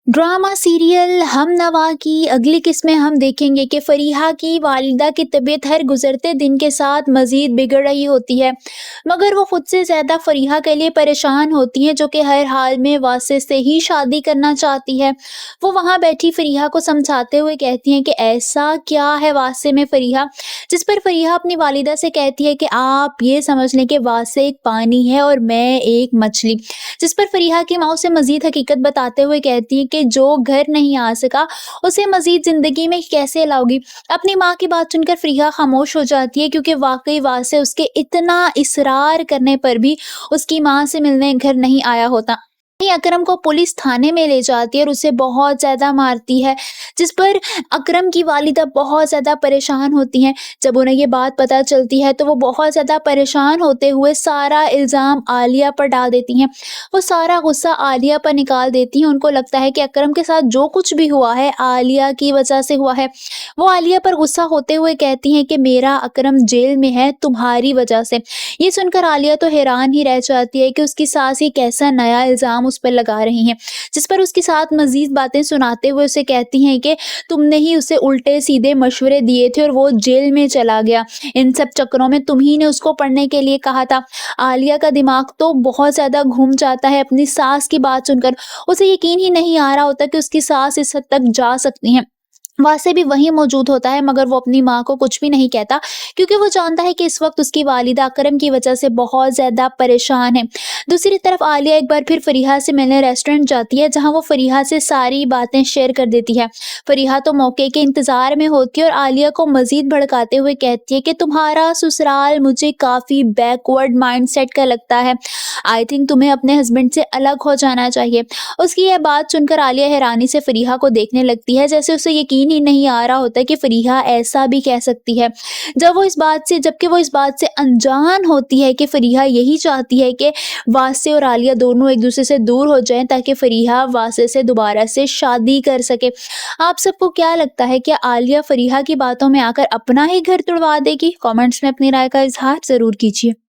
Drama serial हम नवा की अगली किस्में हम देखेंगे कि फरीहा की वालिदा की तबीयत हर गुजरते दिन के साथ मजीद बिगड़ रही होती है, मगर वो खुद से ज़्यादा फरीहा के लिए परेशान होती हैं, जो कि हर हाल में वासिर से ही शादी करना चाहती है। वो वहाँ बैठी फरीहा को समझाते हुए कहती हैं कि ऐसा क्या है वासिर में फरीहा, जिस पर फरीहा अपनी वालिदा से कहती है कि आप ये समझ लें कि वासिर एक पानी है और मैं एक मछली। जिस पर फरीहा की माँ उसे मजीद हकीकत बताते हुए कहती है कि जो घर नहीं आ सका उसे मजीद जिंदगी में कैसे लाओगी। अपनी माँ की बात सुनकर फरीहा खामोश हो जाती है, क्योंकि वाकई वासे उसके इतना इसरार करने पर भी उसकी माँ से मिलने घर नहीं आया होता। वहीं अकरम को पुलिस थाने में ले जाती है और उसे बहुत ज़्यादा मारती है, जिस पर अकरम की वालिदा बहुत ज़्यादा परेशान होती हैं। जब उन्हें ये बात पता चलती है तो वो बहुत ज़्यादा परेशान होते हुए सारा इल्ज़ाम आलिया पर डाल देती हैं। वो सारा गुस्सा आलिया पर निकाल देती हैं। उनको लगता है कि अकरम के साथ जो कुछ भी हुआ है आलिया की वजह से हुआ है। वो आलिया पर गुस्सा होते हुए कहती हैं कि मेरा अकरम जेल में है तुम्हारी वजह से। ये सुनकर आलिया तो हैरान ही रह जाती है कि उसकी सास ये कैसा नया इल्ज़ाम उस पर लगा रही हैं, जिस पर उसकी सास मज़ीद बातें सुनाते हुए उसे कहती हैं कि तुमने ही उसे उल्टे सीधे मशवरे दिए थे और वो जेल में चला गया। इन सब चक्करों में तुम ही ने उसको पढ़ने के लिए कहा था। आलिया का दिमाग तो बहुत ज़्यादा घूम जाता है अपनी सास की बात सुनकर। उसे यकीन ही नहीं आ रहा होता कि उसकी सास इस हद तक जा सकती हैं। वासे भी वहीं मौजूद होता है, मगर वो अपनी माँ को कुछ भी नहीं कहता, क्योंकि वो जानता है कि इस वक्त उसकी वालिदा अकरम की वजह से बहुत ज़्यादा परेशान है। दूसरी तरफ आलिया एक बार फिर फरीहा से मिलने रेस्टोरेंट जाती है, जहाँ वो फरीहा से सारी बातें शेयर कर देती है। फरीहा तो मौके के इंतज़ार में होती है और आलिया को मज़ीद भड़काते हुए कहती है कि तुम्हारा ससुराल मुझे काफ़ी बैकवर्ड माइंडसेट का लगता है। आई थिंक तुम्हें अपने हस्बैंड से अलग हो जाना चाहिए। उसकी यह बात सुनकर आलिया हैरानी से फरीहा को देखने लगती है, जैसे उसे यकीन ही नहीं आ रहा होता कि फरीहा ऐसा भी कह सकती है। जबकि वो इस बात से अनजान होती है कि फरीहा यही चाहती है कि वासे और आलिया दोनों एक दूसरे से दूर हो जाएं, ताकि फरीहा वासे से दोबारा से शादी कर सके। आप सबको क्या लगता है कि आलिया फरीहा की बातों में आकर अपना ही घर तुड़वा देगी? कमेंट्स में अपनी राय का इजहार जरूर कीजिए।